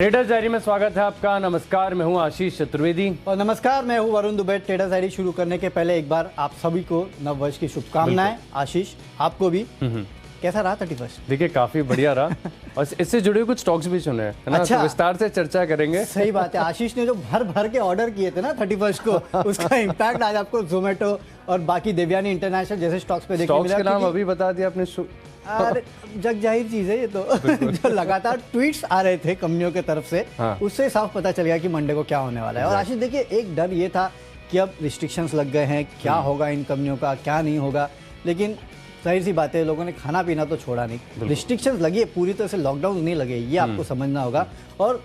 Traders diary में स्वागत है आपका। नमस्कार, मैं हूं आशीष चतुर्वेदी। और नमस्कार, मैं हूं वरुण दुबे। ट्रेडर्स डायरी शुरू करने के पहले एक बार आप सभी को नव वर्ष की शुभकामनाएं। आशीष, आपको भी। कैसा रहा 31? देखिए, काफी बढ़िया रहा और इससे जुड़े हुए कुछ स्टॉक्स भी सुने हैं, है ना? अच्छा। तो विस्तार से चर्चा करेंगे। सही बात है। आशीष ने जो भर भर के ऑर्डर किए थे ना 31 को, उसका इम्पैक्ट आज आपको जोमेटो और बाकी देवयानी इंटरनेशनल जैसे स्टॉक्स पे देखने स्टॉक्स के नाम अभी बता दिया आपने। अरे जग जाहिर चीज है ये तो। जो लगातार ट्वीट्स आ रहे थे कंपनियों की तरफ से, हाँ। उससे साफ पता चल गया कि मंडे को क्या होने वाला है। और आशीष देखिए, एक डर ये था कि अब रिस्ट्रिक्शंस लग गए हैं, क्या होगा इन कंपनियों का, क्या नहीं होगा। लेकिन जाहिर सी बात है, लोगों ने खाना पीना तो छोड़ा नहीं। रिस्ट्रिक्शंस लगी है, पूरी तरह से लॉकडाउन नहीं लगे, ये आपको समझना होगा। और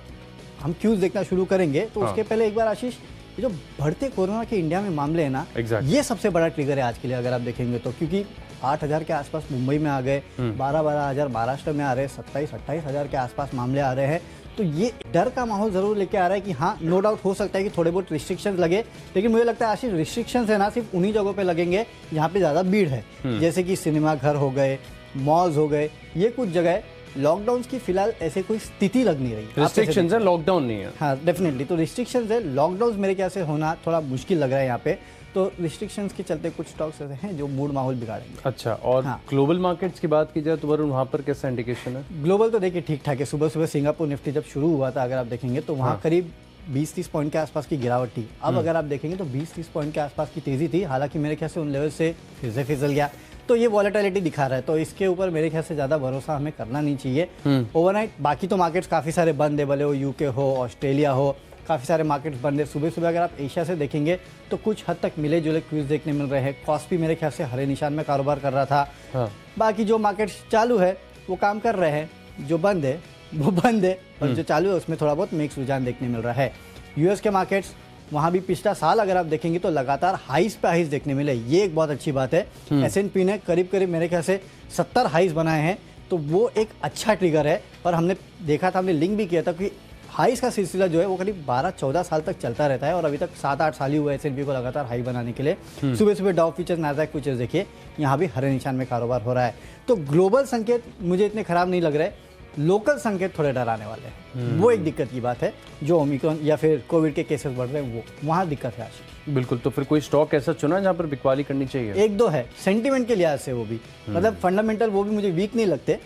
हम क्यूज देखना शुरू करेंगे तो उसके पहले एक बार आशीष, ये जो बढ़ते कोरोना के इंडिया में मामले हैं ना, ये सबसे बड़ा ट्रिगर है आज के लिए अगर आप देखेंगे तो। क्योंकि 8,000 के आसपास मुंबई में आ गए, 12-12 हज़ार महाराष्ट्र में आ रहे हैं, 27-28 हज़ार के आसपास मामले आ रहे हैं। तो ये डर का माहौल जरूर लेके आ रहा है कि हाँ, नो डाउट हो सकता है कि थोड़े बहुत रिस्ट्रिक्शंस लगे, लेकिन मुझे लगता है आशीष, रिस्ट्रिक्शंस है ना सिर्फ उन्हीं जगहों पे लगेंगे जहाँ पे ज़्यादा भीड़ है, जैसे कि सिनेमा घर हो गए, मॉल्स हो गए। ये कुछ जगह लॉकडाउन की फिलहाल ऐसे कोई स्थिति लग नहीं रही। रिस्ट्रिक्शंस है, लॉकडाउन नहीं है। हाँ डेफिनेटली, तो रिस्ट्रिक्शंस है, लॉकडाउन मेरे ख्याल से होना थोड़ा मुश्किल लग रहा है यहाँ पे। तो रिस्ट्रिक्शंस के चलते कुछ स्टॉक्स ऐसे हैं जो मूड माहौल बिगाड़ेंगे। अच्छा, और ग्लोबल मार्केट्स की बात की जाए तो वरुण, वहाँ पर कैसा इंडिकेशन है? ग्लोबल तो देखिए ठीक ठाक है। सुबह सुबह सिंगापुर निफ्टी जब शुरू हुआ था, अगर आप देखेंगे तो वहाँ करीब 20-30 पॉइंट के आसपास की गिरावट थी। अब अगर आप देखेंगे तो 20-30 पॉइंट के आसपास की तेजी थी। हालांकि मेरे ख्याल से उन लेवल से फिर से फिसल गया, तो ये वॉलेटिलिटी दिखा रहा है। तो इसके ऊपर मेरे ख्याल से ज़्यादा भरोसा हमें करना नहीं चाहिए ओवरनाइट। बाकी तो मार्केट्स काफ़ी सारे बंद है, भले वो यूके हो, ऑस्ट्रेलिया हो, काफ़ी सारे मार्केट्स बंद है। सुबह सुबह अगर आप एशिया से देखेंगे तो कुछ हद तक मिले जुले क्यूज देखने मिल रहे हैं। कॉस्पी मेरे ख्याल से हरे निशान में कारोबार कर रहा था। हाँ। बाकी जो मार्केट्स चालू है वो काम कर रहे हैं, जो बंद है वो बंद है, और जो चालू है उसमें थोड़ा बहुत मिक्स रुझान देखने मिल रहा है। यूएस के मार्केट्स, वहाँ भी पिछला साल अगर आप देखेंगे तो लगातार हाईज पे हाईज देखने मिले, ये एक बहुत अच्छी बात है। S&P ने करीब करीब मेरे ख्याल से 70 हाईज बनाए हैं, तो वो एक अच्छा ट्रिगर है। और हमने देखा था, हमने लिंक भी किया था कि हाईज का सिलसिला जो है वो करीब 12-14 साल तक चलता रहता है, और अभी तक 7-8 साल ही हुए S&P को लगातार हाई बनाने के लिए। सुबह सुबह डाउ फ्यूचर्स, नास्डैक फ्यूचर्स देखिए, यहाँ भी हरे निशान में कारोबार हो रहा है। तो ग्लोबल संकेत मुझे इतने खराब नहीं लग रहे, लोकल संकेत थोड़े डराने वाले हैं। वो एक दिक्कत की बात है, जो ओमिक्रॉन या फिर कोविड के केसेस बढ़ रहे हैं, वो वहाँ दिक्कत है आशीष। बिल्कुल, तो फिर कोई स्टॉक ऐसा चुना जहाँ पर बिकवाली करनी चाहिए? एक दो है सेंटीमेंट के लिहाज से, वो भी मतलब फंडामेंटल वो भी मुझे वीक नहीं लगते।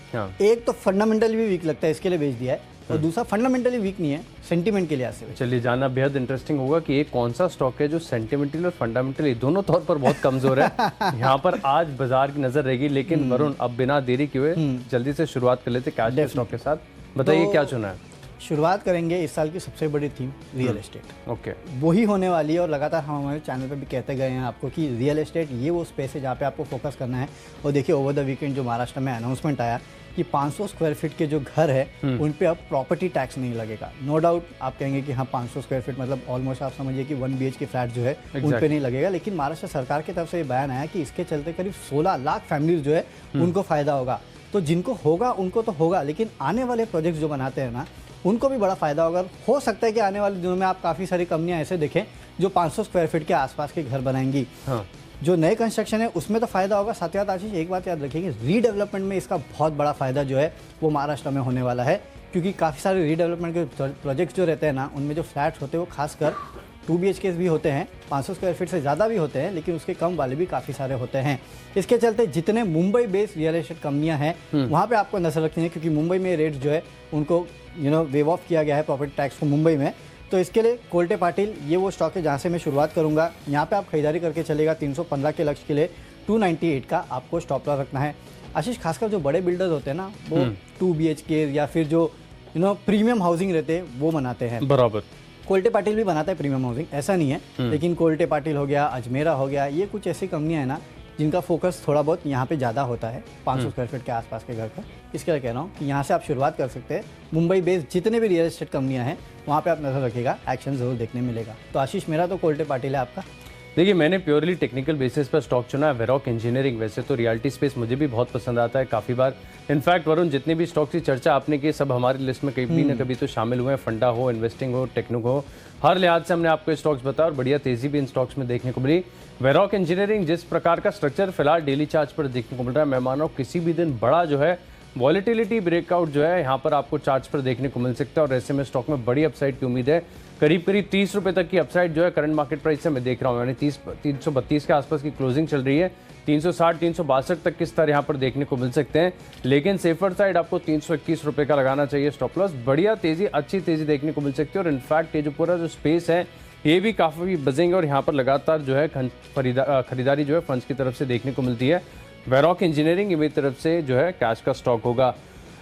एक तो फंडामेंटल भी वीक लगता है, इसके लिए बेच दिया है, और दूसरा फंडामेंटली वीक नहीं है, सेंटीमेंट के लिहाज से। चलिए, जानना बेहद इंटरेस्टिंग होगा कि एक कौन सा स्टॉक है जो सेंटिमेंटली और फंडामेंटली दोनों तौर पर बहुत कमजोर है। यहाँ पर आज बाजार की नजर रहेगी। लेकिन वरुण, अब बिना देरी किए जल्दी से शुरुआत कर लेते कैश के स्टॉक के साथ। बताइए क्या चुना है? शुरुआत करेंगे इस साल की सबसे बड़ी थीम, रियल एस्टेट। ओके, वही होने वाली है, और लगातार हम हमारे चैनल पे भी कहते गए हैं आपको कि रियल एस्टेट ये वो स्पेस है जहाँ पे आपको फोकस करना है। और देखिए, ओवर द वीकेंड जो महाराष्ट्र में अनाउंसमेंट आया कि 500 स्क्वायर फीट के जो घर है उन पे अब प्रॉपर्टी टैक्स नहीं लगेगा। नो डाउट आप कहेंगे कि हाँ, 500 स्क्वायर फीट मतलब ऑलमोस्ट आप समझिए कि 1 BHK फ्लैट जो है उन पे नहीं लगेगा। लेकिन महाराष्ट्र सरकार की तरफ से ये बयान आया कि इसके चलते करीब 16 लाख फैमिलीज जो है उनको फायदा होगा। तो जिनको होगा उनको तो होगा, लेकिन आने वाले प्रोजेक्ट्स जो बनाते हैं ना, उनको भी बड़ा फायदा होगा। हो सकता है कि आने वाले दिनों में आप काफ़ी सारी कंपनियां ऐसे देखें जो 500 स्क्वायर फीट के आसपास के घर बनाएंगी। हाँ। जो नए कंस्ट्रक्शन है उसमें तो फायदा होगा। साथ ही साथ आशीष, एक बात याद रखिएगा, रीडेवलपमेंट में इसका बहुत बड़ा फायदा जो है वो महाराष्ट्र में होने वाला है। क्योंकि काफ़ी सारे रीडेवलपमेंट के प्रोजेक्ट्स जो रहते हैं ना, उनमें जो फ्लैट्स होते हैं वो खासकर 2 BHK भी होते हैं, 500 स्क्वायर फीट से ज़्यादा भी होते हैं, लेकिन उसके कम वाले भी काफ़ी सारे होते हैं। इसके चलते जितने मुंबई बेस्ड रियल एस्टेट कंपनियां हैं वहाँ पे आपको नजर रखनी है, क्योंकि मुंबई में रेट जो है उनको वेव ऑफ किया गया है प्रॉपर्टी टैक्स को मुंबई में। तो इसके लिए कोल्टे पाटिल ये वो स्टॉक है जहाँ से मैं शुरुआत करूँगा। यहाँ पे आप खरीदारी करके चलेगा 315 के लक्ष्य के लिए 298 का आपको स्टॉप लॉस रखना है। आशीष, खासकर जो बड़े बिल्डर्स होते हैं ना, वो 2 BHK या फिर जो प्रीमियम हाउसिंग रहते हैं वो बनाते हैं। बराबर, कोल्टे पाटिल भी बनाता है प्रीमियम हाउसिंग, ऐसा नहीं है। लेकिन कोल्टे पाटिल हो गया, अजमेरा हो गया, ये कुछ ऐसी कंपनियां हैं ना जिनका फोकस थोड़ा बहुत यहाँ पे ज़्यादा होता है 500 स्क्वायर फीट के आसपास के घर का। इसके लिए कह रहा हूँ कि यहाँ से आप शुरुआत कर सकते हैं। मुंबई बेस्ड जितने भी रियल एस्टेट कंपनियां हैं वहाँ पे आप नजर रखिएगा, एक्शन जरूर देखने मिलेगा। तो आशीष, मेरा तो कोल्टे पाटिल है, आपका? देखिए, मैंने प्योरली टेक्निकल बेसिस पर स्टॉक चुना है, वेरॉक इंजीनियरिंग। वैसे तो रियलिटी स्पेस मुझे भी बहुत पसंद आता है काफ़ी बार। इनफैक्ट वरुण, जितने भी स्टॉक्स की चर्चा आपने की सब हमारी लिस्ट में कभी न कभी तो शामिल हुए हैं। फंडा हो, इन्वेस्टिंग हो, टेक्निक हो, हर लिहाज से हमने आपको स्टॉक्स बताया और बढ़िया तेजी भी इन स्टॉक्स में देखने को मिली। वेरॉक इंजीनियरिंग जिस प्रकार का स्ट्रक्चर फिलहाल डेली चार्ज पर देखने को मिल रहा है, मैं मान रहा हूँ किसी भी दिन बड़ा जो है वॉलेटिलिटी ब्रेकआउट जो है यहाँ पर आपको चार्ट्स पर देखने को मिल सकता है और ऐसे में स्टॉक में बड़ी अपसाइड की उम्मीद है। करीब करीब 30 रुपए तक की अपसाइड जो है करंट मार्केट प्राइस से मैं देख रहा हूँ, यानी 332 के आसपास की क्लोजिंग चल रही है। 360 362 तक के स्तर यहाँ पर देखने को मिल सकते हैं, लेकिन सेफर साइड आपको 321 रुपए का लगाना चाहिए स्टॉप लॉस। बढ़िया तेजी, अच्छी तेजी देखने को मिल सकती है और इनफैक्ट ये जो पूरा जो स्पेस है ये भी काफ़ी बजेंगे और यहाँ पर लगातार जो है खरीदारी जो है फंड्स की तरफ से देखने को मिलती है। वेरॉक इंजीनियरिंग ये तरफ से जो है कैश का स्टॉक होगा।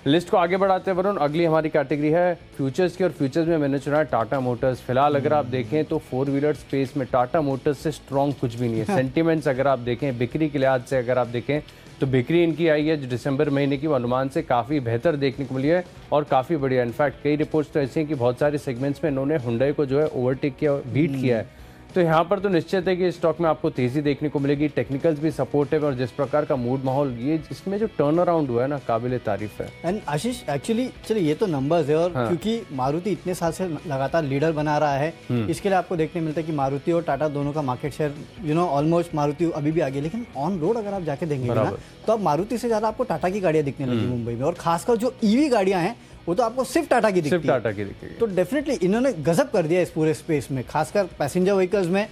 लिस्ट को आगे बढ़ाते हैं वरुण, अगली हमारी कैटेगरी है फ्यूचर्स की और फ्यूचर्स में मैंने चुना है टाटा मोटर्स। फिलहाल अगर आप देखें तो 4 व्हीलर स्पेस में टाटा मोटर्स से स्ट्रॉन्ग कुछ भी नहीं है। सेंटीमेंट्स अगर आप देखें, बिक्री के लिहाज से अगर आप देखें तो बिक्री इनकी आई है जो दिसंबर महीने की अनुमान से काफ़ी बेहतर देखने को मिली है और काफ़ी बढ़िया। इनफैक्ट कई रिपोर्ट्स तो ऐसी हैं कि बहुत सारे सेगमेंट्स में इन्होंने हुंडई को जो है ओवरटेक किया, बीट किया है। तो यहाँ पर तो निश्चित है कि स्टॉक में आपको तेजी देखने को मिलेगी। टेक्निकल्स भी सपोर्टिव और जिस प्रकार का मूड माहौल ये इसमें जो टर्न अराउंड हुआ है ना, काबिले तारीफ है। एंड आशीष एक्चुअली चलिए ये तो नंबर्स है और क्योंकि मारुति इतने साल से लगातार लीडर बना रहा है, इसके लिए आपको देखने मिलता है कि मारुति और टाटा दोनों का मार्केट शेयर ऑलमोस्ट मारुति अभी भी आगे। लेकिन ऑन रोड अगर आप जाके देखेंगे ना तो अब मारुति से ज्यादा आपको टाटा की गाड़ियां दिखने लगी मुंबई में, और खासकर जो ईवी गाड़ियां हैं वो तो आपको सिर्फ टाटा की दिखती है। तो डेफिनेटली इन्होंने गजब कर दिया इस पूरे स्पेस में, खासकर पैसेंजर व्हीकल्स में,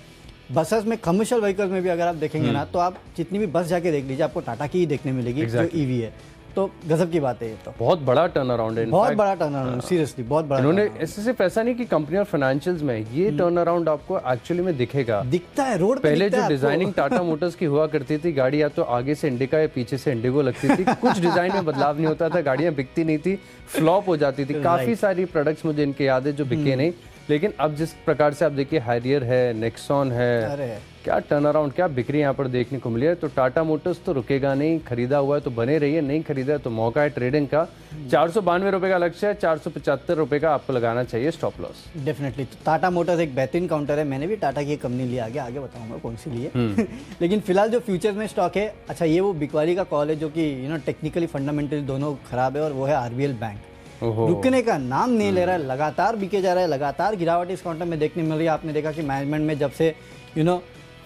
बसेस में, कमर्शियल व्हीकल्स में भी अगर आप देखेंगे ना तो आप जितनी भी बस जाके देख लीजिए आपको टाटा की ही देखने मिलेगी जो ईवी है। तो गजब की बात है, ये तो बहुत बड़ा टर्न अराउंड है, बहुत बड़ा टर्न अराउंड, सीरियसली बहुत बड़ा। इन्होंने ऐसे सिर्फ ऐसा नहीं कि कंपनी और फाइनेंशियल्स में ये टर्न अराउंड आपको एक्चुअली में दिखता है रोड पे। पहले जो डिजाइनिंग टाटा मोटर्स की हुआ करती थी, गाड़ी या तो आगे से इंडिका या पीछे से इंडिगो लगती थी, कुछ डिजाइन में बदलाव नहीं होता था, गाड़ियां बिकती नहीं थी, फ्लॉप हो जाती थी। काफी सारी प्रोडक्ट्स मुझे इनके याद है जो बिके नहीं। लेकिन अब जिस प्रकार से आप देखिए हैरियर है, नेक्सॉन है, क्या टर्न अराउंड, क्या बिक्री यहाँ पर देखने को मिली है। तो टाटा मोटर्स तो रुकेगा नहीं, खरीदा हुआ है तो बने रहिए, नहीं खरीदा है तो मौका है ट्रेडिंग का। 492 रुपए का लक्ष्य है, 475 रुपए का आपको लगाना चाहिए स्टॉप लॉस। डेफिनेटली तो टाटा मोटर्स एक बेहतरीन काउंटर है, मैंने भी टाटा की कंपनी लिया, आगे बताऊंगा कौन सी ली है। लेकिन फिलहाल जो फ्यूचर्स में स्टॉक है, अच्छा ये वो बिकवाली का कॉल है जो कि टेक्निकली फंडामेंटली दोनों खराब है, और वो है आरबीएल बैंक। रुकने का नाम नहीं ले रहा है, लगातार बिके जा रहा है, लगातार गिरावट इस काउंटर में देखने मिल रही है। आपने देखा कि मैनेजमेंट में जब से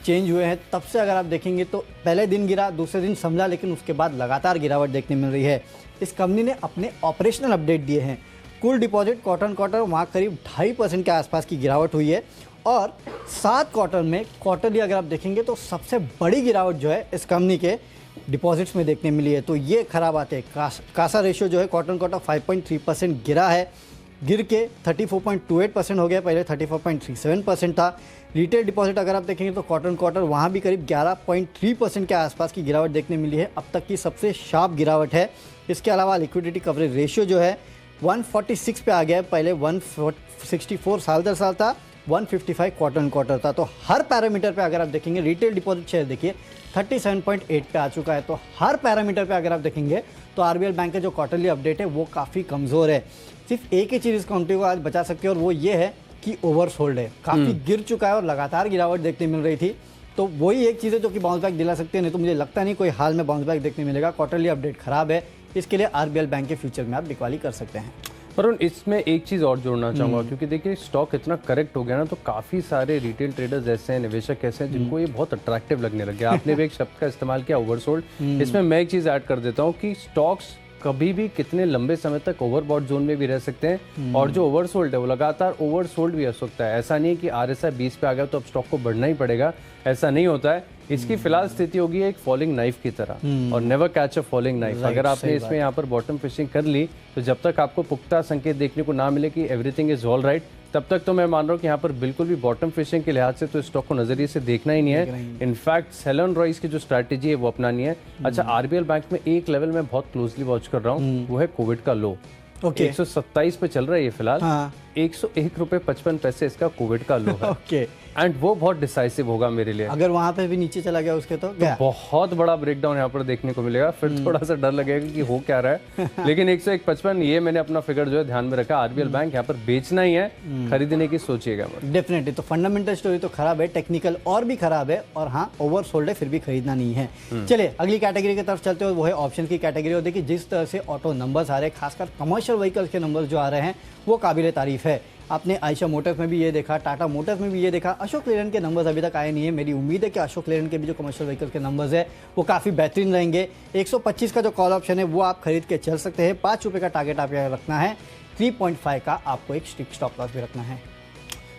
चेंज हुए हैं तब से अगर आप देखेंगे तो पहले दिन गिरा, दूसरे दिन संभला, लेकिन उसके बाद लगातार गिरावट देखने मिल रही है। इस कंपनी ने अपने ऑपरेशनल अपडेट दिए हैं, कुल डिपॉजिट क्वार्टर वहाँ करीब 2.5% के आसपास की गिरावट हुई है, और 7 क्वार्टर में क्वार्टरली अगर आप देखेंगे तो सबसे बड़ी गिरावट जो है इस कंपनी के डिपॉजिट्स में देखने मिली है। तो ये खराब बात है। कासा रेशियो जो है क्वार्टर 5.3% गिरा है, गिर के 34.28% हो गया, पहले 34.37% था। रिटेल डिपॉजिट अगर आप देखेंगे तो क्वार्टर वहाँ भी करीब 11.3% के आसपास की गिरावट देखने मिली है, अब तक की सबसे शार्प गिरावट है। इसके अलावा लिक्विडिटी कवरेज रेशियो जो है 146 पे आ गया है, पहले 164 साल दर साल था, 155 क्वार्टर था। तो हर पैरामीटर पे अगर आप देखेंगे, रिटेल डिपॉजिट शेयर देखिए 37.8 पे आ चुका है। तो हर पैरामीटर पे अगर आप देखेंगे तो आरबीएल बैंक का जो क्वार्टरली अपडेट है वो काफ़ी कमज़ोर है। सिर्फ एक ही चीज़ इस कंपनी को आज बचा सकती है और वो ये है कि ओवरसोल्ड है, काफ़ी गिर चुका है और लगातार गिरावट देखने मिल रही थी। तो वही एक चीज़ है जो कि बाउंस बैक दिला सकती है, नहीं तो मुझे लगता नहीं कोई हाल में बाउंस बैक देखने मिलेगा। क्वार्टरली अपडेट खराब है, इसके लिए आरबीएल बैंक के फ्यूचर में आप बिकवाली कर सकते हैं। वरुण, इसमें एक चीज़ और जोड़ना चाहूँगा, क्योंकि देखिए स्टॉक इतना करेक्ट हो गया ना, तो काफ़ी सारे रिटेल ट्रेडर्स ऐसे हैं, निवेशक ऐसे हैं जिनको ये बहुत अट्रैक्टिव लगने लग गया। आपने भी एक शब्द का इस्तेमाल किया, ओवरसोल्ड। इसमें मैं एक चीज़ ऐड कर देता हूँ कि स्टॉक्स कभी भी कितने लंबे समय तक ओवरबॉट जोन में भी रह सकते हैं, और जो ओवरसोल्ड है वो लगातार ओवरसोल्ड भी हो सकता है। ऐसा नहीं है कि आरएसआई 20 पे आ गया तो अब स्टॉक को बढ़ना ही पड़ेगा, ऐसा नहीं होता है। इसकी फिलहाल स्थिति होगी एक फॉलिंग नाइफ की तरह, और never catch a falling knife. अगर आपने इसमें यहाँ पर बॉटम फिशिंग कर ली तो जब तक आपको पुख्ता संकेत देखने को ना मिले कि एवरीथिंग इज ऑल राइट, तब तक तो मैं मान रहा हूँ कि यहाँ पर बिल्कुल भी बॉटम फिशिंग के लिहाज से तो स्टॉक को नजरिए से देखना ही नहीं है। इनफैक्ट सेल एंड रॉइस की जो स्ट्रैटेजी है वो अपनानी है। अच्छा, आरबीएल बैंक में एक लेवल में बहुत क्लोजली वॉच कर रहा हूँ, वो है कोविड का लो। 127 पे चल रहा है ये फिलहाल। 101 रुपए 55 पैसे इसका कोविड का लो है। एंड वो बहुत डिसाइसिव होगा मेरे लिए। अगर वहां पे भी नीचे चला गया उसके तो बहुत बड़ा ब्रेकडाउन यहाँ पर देखने को मिलेगा, फिर थोड़ा सा डर लगेगा कि हो क्या रहा है। लेकिन 101.55 ये मैंने अपना फिगर जो है ध्यान में रखा। आरबीएल बैंक यहाँ पर बेचना ही है, खरीदने की सोचिएगा। डेफिनेटली तो फंडामेंटल स्टोरी तो खराब है, टेक्निकल और भी खराब है, और हाँ ओवरसोल्ड है, फिर भी खरीदना नहीं है। चलिए अगली कैटेगरी की तरफ चलते हो, वो है ऑप्शन की कैटेगरी। और देखिए जिस तरह से ऑटो नंबर्स आ रहे हैं, खासकर कमर्शियल कमर्शियल व्हीकल्स के नंबर जो आ रहे हैं वो काबिल तारीफ़ है। आपने आयशा मोटर्स में भी ये देखा, टाटा मोटर्स में भी ये देखा, अशोक लेलैंड के नंबर्स अभी तक आए नहीं है। मेरी उम्मीद है कि अशोक लेलैंड के भी जो कमर्शियल व्हीकल के नंबर्स है वो काफ़ी बेहतरीन रहेंगे। 125 का जो कॉल ऑप्शन है वो आप खरीद के चल सकते हैं। 5 रुपये का टारगेट आप यहाँ रखना है, 3.5 का आपको एक स्ट्रिक्ट स्टॉप लॉस भी रखना है।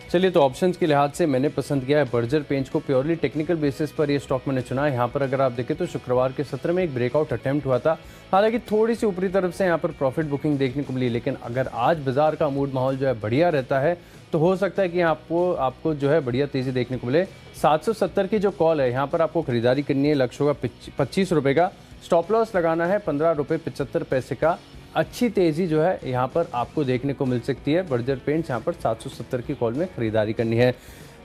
चलिए, तो ऑप्शंस के लिहाज से मैंने पसंद किया है बर्जर पेंट्स को। प्योरली टेक्निकल बेसिस पर ये स्टॉक मैंने चुना है। यहाँ पर अगर आप देखें तो शुक्रवार के सत्र में एक ब्रेकआउट अटेम्प्ट हुआ था, हालांकि थोड़ी सी ऊपरी तरफ से यहाँ पर प्रॉफिट बुकिंग देखने को मिली, लेकिन अगर आज बाजार का मूड माहौल जो है बढ़िया रहता है तो हो सकता है कि आपको जो है बढ़िया तेज़ी देखने को मिले। 770 की जो कॉल है यहाँ पर आपको खरीदारी करनी है, लक्ष्य होगा 25 रुपये का, स्टॉप लॉस लगाना है 15 रुपये 75 पैसे का। अच्छी तेज़ी जो है यहाँ पर आपको देखने को मिल सकती है। बर्जर पेंट्स यहाँ पर 770 की कॉल में खरीदारी करनी है।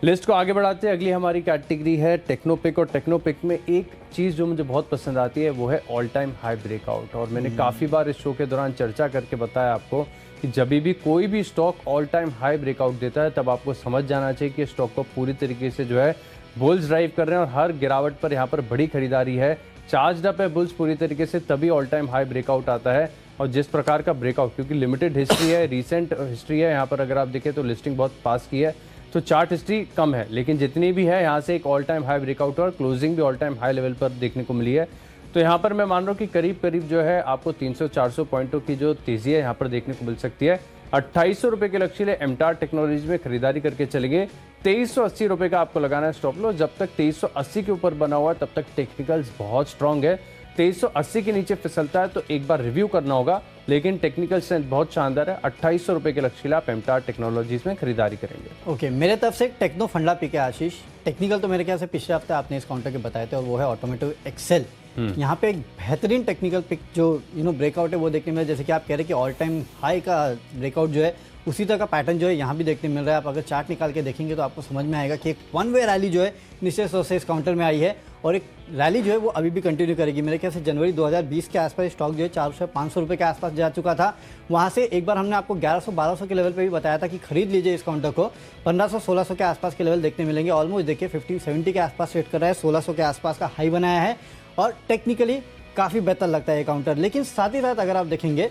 लिस्ट को आगे बढ़ाते हैं, अगली हमारी कैटेगरी है टेक्नोपिक, और टेक्नोपिक में एक चीज़ जो मुझे बहुत पसंद आती है वो है ऑल टाइम हाई ब्रेकआउट। और मैंने काफ़ी बार इस शो के दौरान चर्चा करके बताया आपको कि जब भी कोई भी stock all time high breakout देता है तब आपको समझ जाना चाहिए कि स्टॉक को पूरी तरीके से जो है बुल्स ड्राइव कर रहे हैं और हर गिरावट पर यहाँ पर बड़ी खरीदारी है। चार्ज अप है बुल्स पूरी तरीके से, तभी ऑल टाइम हाई ब्रेकआउट आता है। और जिस प्रकार का ब्रेकआउट, क्योंकि लिमिटेड हिस्ट्री है, रीसेंट हिस्ट्री है, यहाँ पर अगर आप देखें तो लिस्टिंग बहुत पास की है तो चार्ट हिस्ट्री कम है, लेकिन जितनी भी है यहाँ से एक ऑल टाइम हाई ब्रेकआउट और क्लोजिंग भी ऑल टाइम हाई लेवल पर देखने को मिली है। तो यहाँ पर मैं मान रहा हूँ कि करीब करीब जो है आपको 300-400 पॉइंटों की जो तेज़ी है यहाँ पर देखने को मिल सकती है। 2800 रुपये के लक्ष्य लिए एमटार टेक्नोलॉजी में खरीदारी करके चलेंगे। 2380 रुपये का आपको लगाना है स्टॉप लॉस। जब तक 2380 के ऊपर बना हुआ है तब तक टेक्निकल्स बहुत स्ट्रांग है। 2380 के नीचे फिसलता है तो एक बार रिव्यू करना होगा, लेकिन टेक्निकल स्ट्रेंथ बहुत शानदार है। 2800 रुपये के लक्ष्य लिए आप एमटार टेक्नोलॉजीज में खरीदारी करेंगे। ओके, मेरे तरफ से टेक्नो फंडा पिक है आशीष। टेक्निकल तो मेरे ख्याल से पिछले हफ्ते आपने इस काउंटर के बताए थे और वो है ऑटोमेटिव एक्सेल। यहाँ पे एक बेहतरीन टेक्निकल पिक जो ब्रेकआउट है वो देखने में, जैसे कि आप कह रहे हैं कि ऑल टाइम हाई का ब्रेकआउट जो है उसी तरह का पैटर्न जो है यहाँ भी देखने मिल रहा है। आप अगर चार्ट निकाल के देखेंगे तो आपको समझ में आएगा कि एक वन वे रैली जो है निश्चित रूप से इस काउंटर में आई है और एक रैली जो है वो अभी भी कंटिन्यू करेगी। मेरे ख्याल से जनवरी 2020 के आसपास स्टॉक जो है 400-500 रुपये के आसपास जा चुका था। वहाँ से एक बार हमने आपको 1100-1200 के लेवल पे भी बताया था कि खरीद लीजिए इस काउंटर को। 1500-1600 के आसपास के लेवल देखने मिलेंगे। ऑलमोस्ट देखिए 1570 के आसपास ट्रेड कर रहा है, 1600 के आसपास का हाई बनाया है और टेक्निकली काफ़ी बेहतर लगता है ये काउंटर। लेकिन साथ ही साथ अगर आप देखेंगे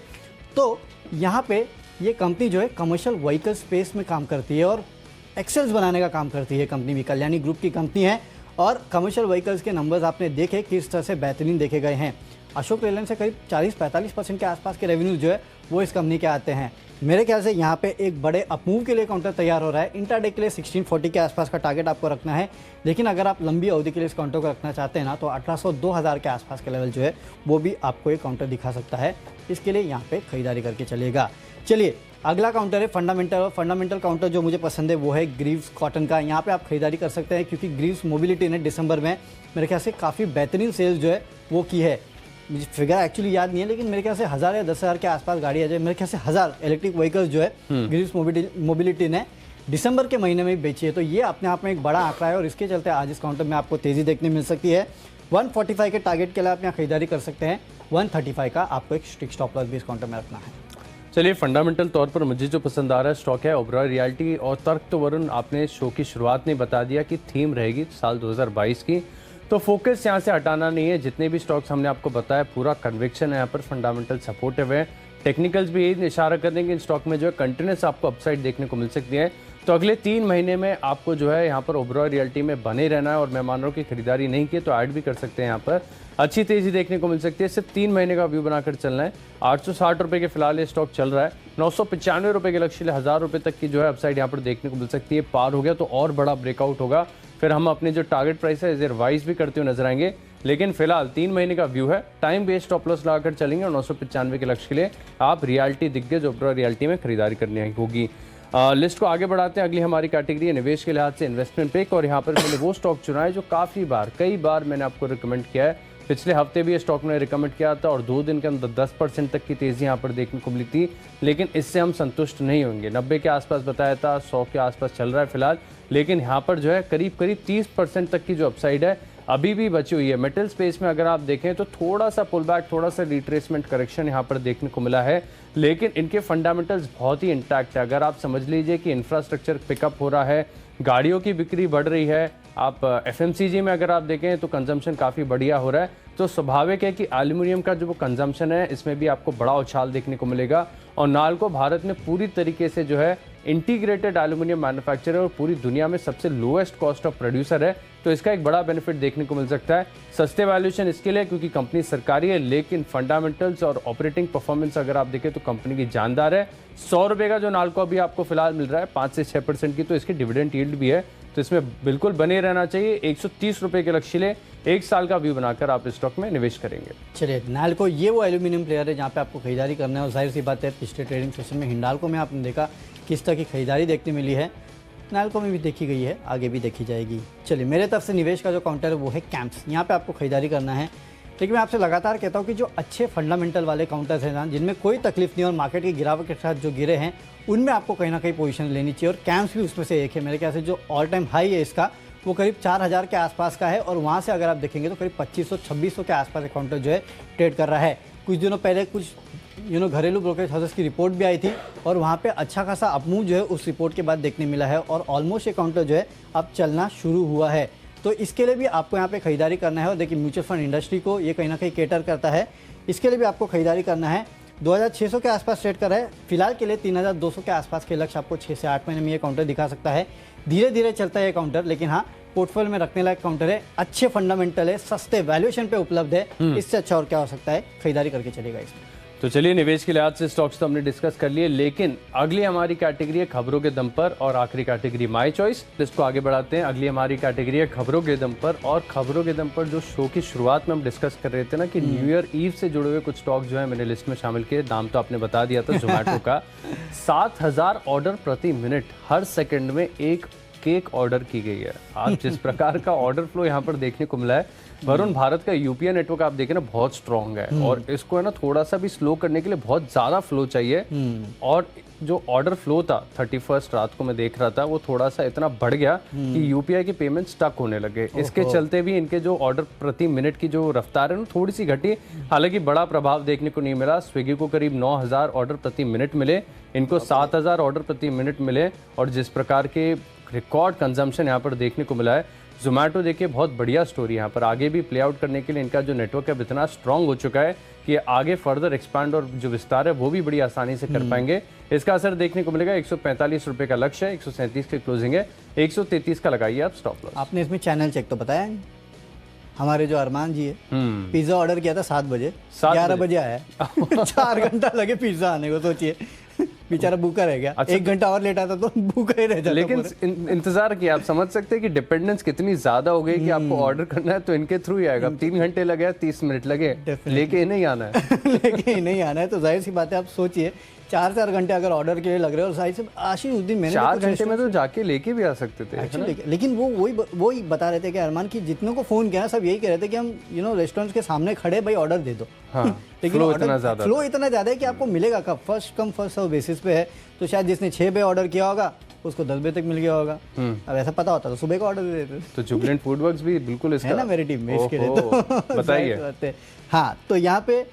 तो यहाँ पे ये कंपनी जो है कमर्शियल व्हीकल स्पेस में काम करती है और एक्सेल्स बनाने का काम करती है। कंपनी भी कल्याणी ग्रुप की कंपनी है और कमर्शियल व्हीकल्स के नंबर्स आपने देखे किस तरह से बेहतरीन देखे गए हैं। अशोक लेलैंड से करीब 40-45% के आसपास के रेवेन्यू जो है वो इस कंपनी के आते हैं। मेरे ख्याल से यहाँ पे एक बड़े अपमूव के लिए काउंटर तैयार हो रहा है। इंट्राडे के लिए 1640 के आसपास का टारगेट आपको रखना है, लेकिन अगर आप लंबी अवधि के लिए इस काउंटर को रखना चाहते हैं ना तो 1800-2000 के आसपास के लेवल जो है वो भी आपको एक काउंटर दिखा सकता है। इसके लिए यहाँ पे खरीदारी करके चलिएगा। चलिए, अगला काउंटर है फंडामेंटल। और फंडामेंटल काउंटर जो मुझे पसंद है वो है ग्रीव्स कॉटन का। यहाँ पे आप खरीदारी कर सकते हैं क्योंकि ग्रीव्स मोबिलिटी ने दिसंबर में मेरे ख्याल से काफ़ी बेहतरीन सेल्स जो है वो की है। मुझे फिगर एक्चुअली याद नहीं है, लेकिन मेरे ख्याल से 1000 या 10,000 के आसपास गाड़ी आ जाए। मेरे ख्याल से 1000 इलेक्ट्रिक व्हीकल्स जो है ग्रीव्स मोबिलिटी ने दिसंबर के महीने में बेची है। तो ये अपने आप में एक बड़ा आंकड़ा है और इसके चलते आज इस काउंटर में आपको तेज़ी देखने मिल सकती है। 145 के टारगेट के लिए आप यहाँ खरीदारी कर सकते हैं। 135 का आपको एक स्ट्रिक्ट स्टॉप लॉस भी इस काउंटर में रखना है। चलिए, फंडामेंटल तौर पर मुझे जो पसंद आ रहा है स्टॉक है ओबरॉय रियल्टी। और तर्क तो वरुण आपने शो की शुरुआत में बता दिया कि थीम रहेगी साल 2022 की, तो फोकस यहाँ से हटाना नहीं है। जितने भी स्टॉक्स हमने आपको बताया पूरा कन्विक्शन है यहाँ पर, फंडामेंटल सपोर्टिव है। टेक्निकल्स भी यही इशारा कर देंगे इन स्टॉक में जो है कंटिन्यूस आपको अपसाइड देखने को मिल सकती है। तो अगले 3 महीने में आपको जो है यहाँ पर ओबरॉय रियल्टी में बने रहना है और मैं मान रहा हूँ कि खरीदारी नहीं की तो ऐड भी कर सकते हैं। यहाँ पर अच्छी तेज़ी देखने को मिल सकती है। सिर्फ 3 महीने का व्यू बनाकर चलना है। 860 रुपये के फिलहाल ये स्टॉक चल रहा है। 995 रुपये के लक्ष्य लिए 1000 रुपये तक की जो है अपसाइड यहाँ पर देखने को मिल सकती है। पार हो गया तो और बड़ा ब्रेकआउट होगा, फिर हम अपने जो टारगेट प्राइस है इसे रिवाइज भी करते हुए नजर आएंगे। लेकिन फिलहाल 3 महीने का व्यू है, टाइम बेस्ड स्टॉप लॉस लगाकर चलेंगे और 995 के लक्ष्य के लिए आप रियल्टी दिग्गज ओबरॉय रियल्टी में खरीदारी करनी होगी। लिस्ट को आगे बढ़ाते हैं। अगली हमारी कैटेगरी है निवेश के लिहाज से इन्वेस्टमेंट पिक, और यहाँ पर मैंने वो स्टॉक चुना है जो कई बार मैंने आपको रिकमेंड किया है। पिछले हफ्ते भी ये स्टॉक मैंने रिकमेंड किया था और 2 दिन के अंदर 10% तक की तेज़ी यहाँ पर देखने को मिली थी, लेकिन इससे हम संतुष्ट नहीं होंगे। 90 के आसपास बताया था, 100 के आसपास चल रहा है फिलहाल, लेकिन यहाँ पर जो है करीब 30% तक की जो अपसाइड है अभी भी बची हुई है। मेटल स्पेस में अगर आप देखें तो थोड़ा सा पुल बैक, थोड़ा सा रिट्रेसमेंट करेक्शन यहाँ पर देखने को मिला है, लेकिन इनके फंडामेंटल्स बहुत ही इंटैक्ट है। अगर आप समझ लीजिए कि इंफ्रास्ट्रक्चर पिकअप हो रहा है, गाड़ियों की बिक्री बढ़ रही है, आप FMCG में अगर आप देखें तो कंजम्पशन काफ़ी बढ़िया हो रहा है, तो स्वाभाविक है कि एल्यूमिनियम का जो कंजम्पशन है इसमें भी आपको बड़ा उछाल देखने को मिलेगा। और नालको भारत में पूरी तरीके से जो है इंटीग्रेटेड एल्यूमिनियम मैन्युफैक्चरर और पूरी दुनिया में सबसे लोएस्ट कॉस्ट ऑफ प्रोड्यूसर है, तो इसका एक बड़ा बेनिफिट देखने को मिल सकता है। सस्ते वैल्यूएशन इसके लिए क्योंकि कंपनी सरकारी है, लेकिन फंडामेंटल्स और ऑपरेटिंग परफॉर्मेंस अगर आप देखें तो कंपनी की जानदार है। 100 रुपये का जो नालको अभी आपको फिलहाल मिल रहा है 5 से 6% की, तो इसकी डिविडेंड यील्ड भी है, तो इसमें बिल्कुल बने रहना चाहिए। 130 रुपये के लक्ष्य ले 1 साल का व्यू बनाकर आप इस स्टॉक में निवेश करेंगे। चलिए, नालको ये वो एल्यूमिनियम प्लेयर है जहाँ पे आपको खरीदारी करना है, और जाहिर सी बात है पिछले ट्रेडिंग सेशन में हिंडाल्को में आपने देखा किस तरह की खरीदारी देखने मिली है, नालको में भी देखी गई है, आगे भी देखी जाएगी। चलिए, मेरे तरफ से निवेश का जो काउंटर है वो है कैंप्स, यहाँ पे आपको खरीदारी करना है। लेकिन मैं आपसे लगातार कहता हूँ कि जो अच्छे फंडामेंटल वाले काउंटर्स हैं ना, जिनमें कोई तकलीफ नहीं और मार्केट की गिरावट के साथ जो गिरे हैं, उनमें आपको कहीं ना कहीं पोजीशन लेनी चाहिए, और कैंप्स भी उसमें से एक है। मेरे ख्याल से जो ऑल टाइम हाई है इसका वो करीब 4000 के आसपास का है, और वहाँ से अगर आप देखेंगे तो करीब 2500-2600 के आसपास काउंटर जो है ट्रेड कर रहा है। कुछ दिनों पहले कुछ घरेलू ब्रोकरेज हाउसेस की रिपोर्ट भी आई थी, और वहाँ पे अच्छा खासा अपमूव जो है उस रिपोर्ट के बाद देखने मिला है, और ऑलमोस्ट ये काउंटर जो है अब चलना शुरू हुआ है। तो इसके लिए भी आपको यहाँ पे खरीदारी करना है, और देखिए म्यूचुअल फंड इंडस्ट्री को ये कहीं ना कहीं केटर करता है, इसके लिए भी आपको खरीदारी करना है। 2600 के आसपास ट्रेड कर रहा है, फिलहाल के लिए 3200 के आसपास के लक्ष्य आपको 6 से 8 महीने में ये काउंटर दिखा सकता है। धीरे धीरे चलता है ये काउंटर, लेकिन हाँ, पोर्टफोलियो में रखने लायक काउंटर है, अच्छे फंडामेंटल है, सस्ते वैल्यूएशन पे उपलब्ध है, इससे अच्छा और क्या हो सकता है, खरीदारी करके चलेगा इसमें। तो चलिए, निवेश के लिहाज से स्टॉक्स तो हमने डिस्कस कर लिए, लेकिन अगली हमारी कैटेगरी है खबरों के दम पर, और आखिरी कैटेगरी माय चॉइस। लिस्ट को आगे बढ़ाते हैं। अगली हमारी कैटेगरी है खबरों के दम पर, और खबरों के दम पर जो शो की शुरुआत में हम डिस्कस कर रहे थे ना कि न्यू ईयर ईव से जुड़े हुए कुछ स्टॉक जो है मैंने लिस्ट में शामिल किए। नाम तो आपने बता दिया था जोमेटो का। 7000 ऑर्डर प्रति मिनट, हर सेकंड में एक केक ऑर्डर की गई है। आज जिस प्रकार का ऑर्डर फ्लो यहाँ पर देखने को मिला है, वरुण, भारत का यूपीआई नेटवर्क आप देखें ना बहुत स्ट्रांग है, और इसको है ना थोड़ा सा भी स्लो करने के लिए बहुत ज्यादा फ्लो चाहिए। और जो ऑर्डर फ्लो था 31 रात को मैं देख रहा था, वो थोड़ा सा इतना बढ़ गया कि यूपीआई की पेमेंट स्टक होने लगे। इसके चलते भी इनके जो ऑर्डर प्रति मिनट की जो रफ्तार है ना थोड़ी सी घटी, हालांकि बड़ा प्रभाव देखने को नहीं मिला। स्विगी को करीब 9000 ऑर्डर प्रति मिनट मिले, इनको 7000 ऑर्डर प्रति मिनट मिले, और जिस प्रकार के रिकॉर्ड कंजम्पशन यहाँ पर देखने को मिला है। जोमेटो देखिए बहुत बढ़िया स्टोरी यहाँ पर, आगे भी प्ले आउट करने के लिए इनका जो नेटवर्क है इतना स्ट्रांग हो चुका है कि आगे फर्दर एक्सपांड और जो विस्तार है वो भी बड़ी आसानी से कर पाएंगे। इसका असर देखने को मिलेगा। 145 रुपए का लक्ष्य है, 137 की क्लोजिंग है, 133 का लगाइए आप स्टॉप लॉस। आपने इसमें चैनल चेक तो बताया नहीं? हमारे जो अरमान जी है, पिज्जा ऑर्डर किया था 7 बजे, 11 बजे आया। 4 घंटा लगे पिज्जा आने को, सोचिए बेचारा भूखा रह गया। अच्छा, 1 घंटा और लेट आता तो भूखा ही रह जाता। लेकिन इंतजार किया, आप समझ सकते हैं कि डिपेंडेंस कितनी ज्यादा हो गई कि आपको ऑर्डर करना है तो इनके थ्रू ही आएगा। 3 घंटे लगे, 30 मिनट लगे, लेके इन्हें ही आना है। लेके इन्हें ही आना है, तो जाहिर सी बात है आप सोचिए 4-4 घंटे अगर ऑर्डर के लिए लग रहे हो, और जाहिर से आशीष उस दिन मैंने 4 घंटे में तो जाके लेके भी आ सकते थे एक्चुअली। लेकिन वो वही बता रहे थे कि अरमान की जितनों को फोन किया सब यही कह रहे थे कि हम रेस्टोरेंट्स के सामने खड़े भाई ऑर्डर दे दो। हाँ, लेकिन फ्लो इतना ज्यादा है कि आपको मिलेगा कब, first come first serve basis पे है। तो शायद जिसने 6 बजे ऑर्डर किया होगा उसको 10 बजे तक मिल गया होगा। अब ऐसा पता होता तो सुबह का ऑर्डर दे देते। तो जुबिलेंट फूडवर्क्स भी बिल्कुल इसका है ना मेरी टीम में, इसके लिए तो बताइए। हाँ, तो यहाँ पे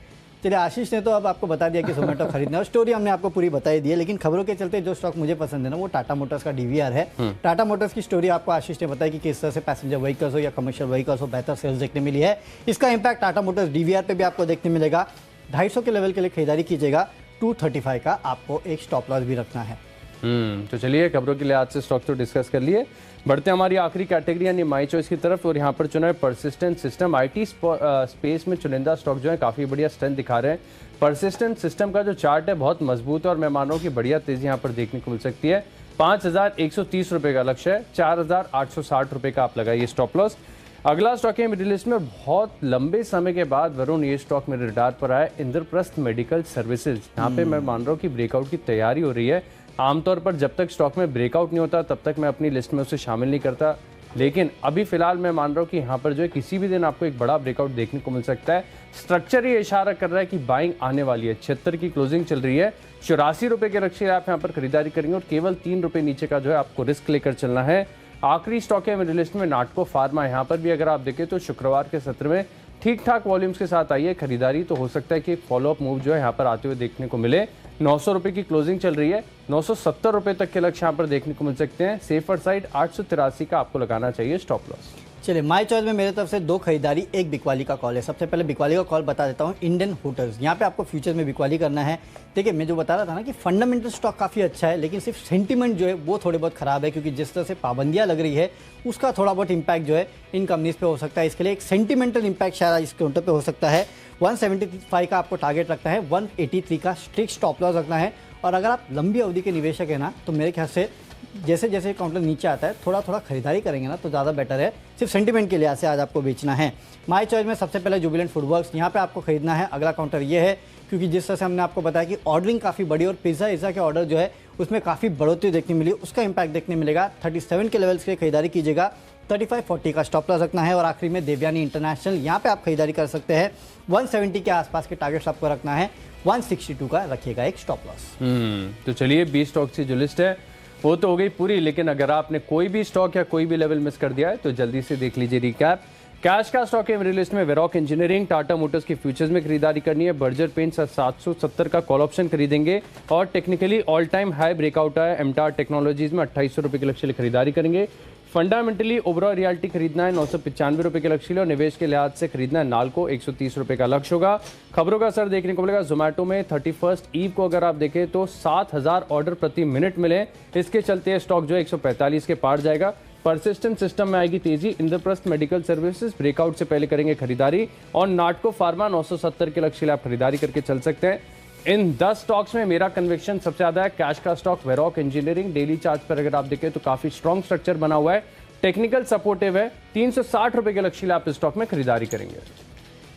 चलिए, आशीष ने तो अब आपको बता दिया कि जोमेटो खरीदना है, और स्टोरी हमने आपको पूरी बताई दी है। लेकिन खबरों के चलते जो स्टॉक मुझे पसंद है ना, वो टाटा मोटर्स का डीवीआर है। टाटा मोटर्स की स्टोरी आपको आशीष ने बताई कि किस तरह से पैसेंजर व्हीकल्स हो या कमर्शियल व्हीकल्स हो बेहतर सेल्स देखने मिली है। इसका इंपैक्ट टाटा मोटर्स डीवीआर पे भी आपको देखने मिलेगा। 250 के लेवल के लिए खरीदारी कीजिएगा। 235 का आपको एक स्टॉप लॉस भी रखना है। तो चलिए, खबरों के लिए आज से स्टॉक तो डिस्कस कर लिए, बढ़ते हैं हमारी आखिरी कैटेगरी यानी माय चॉइस की तरफ। और यहाँ पर चुना है परसिस्टेंट सिस्टम। आईटी स्पेस में चुनिंदा स्टॉक जो है काफ़ी बढ़िया स्ट्रेंथ दिखा रहे हैं। परसिस्टेंट सिस्टम का जो चार्ट है बहुत मजबूत है, और मैं मान रहा हूँ कि बढ़िया तेजी यहाँ पर देखने को मिल सकती है। 5130 रुपये का लक्ष्य है, 4860 रुपये का आप लगाइए स्टॉप लॉस। अगला स्टॉक है मिडिल ईस्ट में, बहुत लंबे समय के बाद वरुण ये स्टॉक मेरे रडार पर आया, इंद्रप्रस्थ मेडिकल सर्विसेज। यहाँ पे मैं मान रहा हूँ कि ब्रेकआउट की तैयारी हो रही है। आमतौर पर जब तक स्टॉक में ब्रेकआउट नहीं होता तब तक मैं अपनी लिस्ट में उसे शामिल नहीं करता, लेकिन अभी फिलहाल मैं मान रहा हूँ कि यहाँ पर जो है किसी भी दिन आपको एक बड़ा ब्रेकआउट देखने को मिल सकता है। स्ट्रक्चर ये इशारा कर रहा है कि बाइंग आने वाली है। 76 की क्लोजिंग चल रही है, 84 रुपये के लक्ष्य आप यहाँ पर खरीदारी करेंगे, और केवल 3 रुपये नीचे का जो है आपको रिस्क लेकर चलना है। आखिरी स्टॉक है मेरी लिस्ट में नाटको फार्मा। यहाँ पर भी अगर आप देखें तो शुक्रवार के सत्र में ठीक ठाक वॉल्यूम्स के साथ आई है खरीदारी, तो हो सकता है कि एक फॉलोअप मूव जो है यहाँ पर आते हुए देखने को मिले। 900 रुपये की क्लोजिंग चल रही है, 970 रुपये तक के लक्ष्य यहाँ पर देखने को मिल सकते हैं। सेफर साइड 883 का आपको लगाना चाहिए स्टॉप लॉस। चलिए माय चॉइस में मेरे तरफ से 2 खरीदारी, एक बिकवाली का कॉल है। सबसे पहले बिकवाली का कॉल बता देता हूँ, इंडियन होटल्स। यहाँ पे आपको फ्यूचर में बिकवाली करना है। देखिए मैं जो बता रहा था ना कि फंडामेंटल स्टॉक काफ़ी अच्छा है, लेकिन सिर्फ सेंटीमेंट जो है वो थोड़े बहुत खराब है, क्योंकि जिस तरह से पाबंदियाँ लग रही है उसका थोड़ा बहुत इंपैक्ट जो है इन कंपनीज पे हो सकता है। इसके लिए एक सेंटिमेंटल इंपैक्ट शायद इस काउंटर पे हो सकता है। 175 का आपको टारगेट रखना है, 183 का स्ट्रिक्ट स्टॉप लॉस रखना है। और अगर आप लंबी अवधि के निवेशक हैं ना, तो मेरे ख्याल से जैसे जैसे काउंटर नीचे आता है थोड़ा थोड़ा खरीदारी करेंगे ना तो ज़्यादा बेटर है। सिर्फ सेंटीमेंट के लिहाज से आज आपको बेचना है। माय चॉइस में सबसे पहले जुबिलेंट फूडवर्क्स, यहाँ पे आपको खरीदना है। अगला काउंटर ये है, क्योंकि जिस तरह से हमने आपको बताया कि ऑर्डरिंग काफ़ी बड़ी और पिज़्ज़ा के ऑर्डर जो है उसमें काफ़ी बढ़ोतरी देखने मिली, उसका इंपैक्ट देखने मिलेगा। 37 के लेवल्स की खरीदारी कीजिएगा, 35-40 का स्टॉप लॉस रखना है। और आखिरी में देवयानी इंटरनेशनल, यहाँ पे आप खरीदारी कर सकते हैं। 170 के आसपास के टारगेट्स आपको रखना है, 162 का रखिएगा एक स्टॉप लॉस। तो चलिए 20 स्टॉक की जो लिस्ट है वो तो हो गई पूरी, लेकिन अगर आपने कोई भी स्टॉक या कोई भी लेवल मिस कर दिया है तो जल्दी से देख लीजिए रिकैप। कैश का स्टॉक है मेरी लिस्ट में वेरॉक इंजीनियरिंग, टाटा मोटर्स की फ्यूचर्स में खरीदारी करनी है। बर्जर पेंट्स 770 का कॉल ऑप्शन खरीदेंगे और technically all time high breakout है एमटार टेक्नोलॉजीज में 2800 रुपये के लक्ष्य लिए खरीदारी करेंगे। फंडामेंटली ओबरॉल रियल्टी खरीदना है 995 रुपये के लक्ष्य लिए और निवेश के लिहाज से खरीदना है नाल्को 130 रुपये का लक्ष्य होगा। खबरों का असर देखने को मिलेगा जोमेटो में 31 ईव को अगर आप देखें तो 7000 ऑर्डर प्रति मिनट मिले, इसके चलते स्टॉक जो है 145 के पार जाएगा। परसिस्टेंट सिस्टम में आएगी तेजी। इंद्रप्रस्थ मेडिकल सर्विसेज ब्रेकआउट से पहले करेंगे खरीदारी और नाटको फार्मा 970 के लक्ष्य लिए आप खरीदारी करके चल सकते हैं। इन 10 स्टॉक्स में मेरा कन्विक्शन सबसे ज्यादा है कैश का stock Varroc engineering. Daily chart पर अगर आप देखें तो काफी स्ट्रॉन्ग स्ट्रक्चर बना हुआ है, टेक्निकल सपोर्टिव है। 360 रुपए के लक्ष्य लिए आप इस स्टॉक में खरीदारी करेंगे।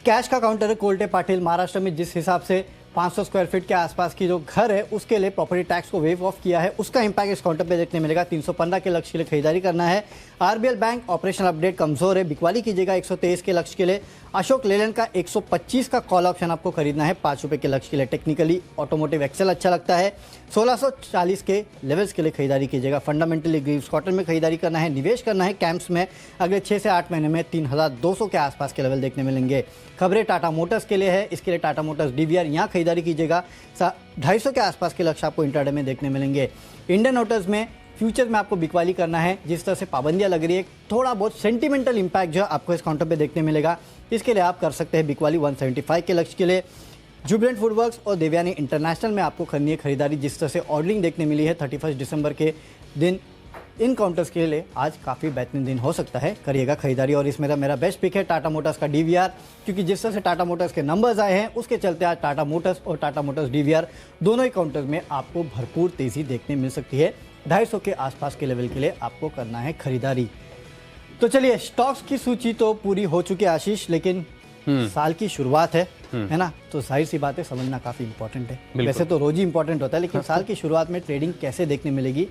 कैश का काउंटर है कोल्टे पाटिल। महाराष्ट्र में जिस हिसाब से 500 स्क्वायर फीट के आसपास की जो घर है उसके लिए प्रॉपर्टी टैक्स को वेव ऑफ किया है, उसका इंपैक्ट इस काउंटर पे देखने मिलेगा। 315 के लक्ष्य के लिए खरीदारी करना है। आरबीएल बैंक ऑपरेशनल अपडेट कमजोर है, बिकवाली कीजिएगा 123 के लक्ष्य के लिए। अशोक लेलैंड का 125 का कॉल ऑप्शन आपको खरीदना है 5 रुपये के लक्ष्य के लिए। टेक्निकली ऑटोमोटिव एक्सेल अच्छा लगता है, 1640 के लेवल्स के लिए खरीदारी कीजिएगा। फंडामेंटली ग्रीव्स कॉटन में खरीदारी करना है, निवेश करना है कैंप्स में। अगले 6 से 8 महीने में 3200 के आसपास के लेवल देखने मिलेंगे। खबरें टाटा मोटर्स के लिए है, इसके लिए टाटा मोटर्स डीवीआर यहाँ खरीदारी कीजिएगा। 250 के आसपास के लक्ष्य आपको इंटरडे में देखने मिलेंगे। इंडियन मोटर्स में फ्यूचर में आपको बिकवाली करना है, जिस तरह से पाबंदियां लग रही है थोड़ा बहुत सेंटिमेंटल इंपैक्ट जो आपको इस काउंटर पे देखने मिलेगा, इसके लिए आप कर सकते हैं बिकवाली 175 के लक्ष्य के लिए। जुबिलेंट फूडवर्क्स और देवयानी इंटरनेशनल में आपको करनी है खरीदारी, जिस तरह से ऑर्डरिंग देखने मिली है 31 दिसंबर के दिन। इन काउंटर्स के लिए आज काफ़ी बेहतरीन दिन हो सकता है, करिएगा खरीदारी। और इसमें मेरा बेस्ट पिक है टाटा मोटर्स का डीवीआर, क्योंकि जिस तरह से टाटा मोटर्स के नंबर्स आए हैं उसके चलते आज टाटा मोटर्स और टाटा मोटर्स डीवीआर दोनों ही काउंटर्स में आपको भरपूर तेज़ी देखने मिल सकती है। 250 के आसपास के लेवल के लिए आपको करना है खरीदारी। तो चलिए स्टॉक्स की सूची तो पूरी हो चुकी है आशीष, लेकिन साल की शुरुआत है ना, तो जाहिर सी बात है समझना काफ़ी इंपॉर्टेंट है। वैसे तो रोज ही इंपॉर्टेंट होता है, लेकिन साल की शुरुआत में ट्रेडिंग कैसे देखने मिलेगी,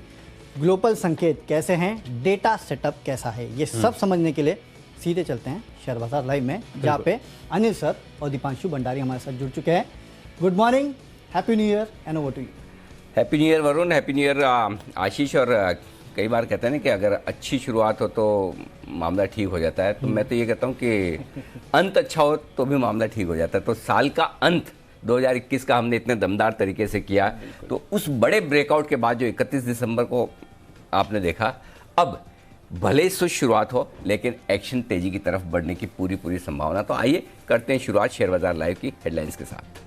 ग्लोबल संकेत कैसे हैं, डेटा सेटअप कैसा है, ये सब समझने के लिए सीधे चलते हैं शेयर बाजार लाइव में, जहाँ पे अनिल सर और दीपांशु भंडारी हमारे साथ जुड़ चुके हैं। Good morning, happy new year and over to you. Happy new year Varun, happy new year Ashish. और कई बार कहते हैं ना कि अगर अच्छी शुरुआत हो तो मामला ठीक हो जाता है, तो मैं तो ये कहता हूँ कि अंत अच्छा हो तो भी मामला ठीक हो जाता है। तो साल का अंत 2021 का हमने इतने दमदार तरीके से किया, तो उस बड़े ब्रेकआउट के बाद जो 31 दिसंबर को आपने देखा, अब भले ही शुरुआत हो लेकिन एक्शन तेजी की तरफ बढ़ने की पूरी संभावना। तो आइए करते हैं शुरुआत शेयर बाजार लाइव की हेडलाइंस के साथ।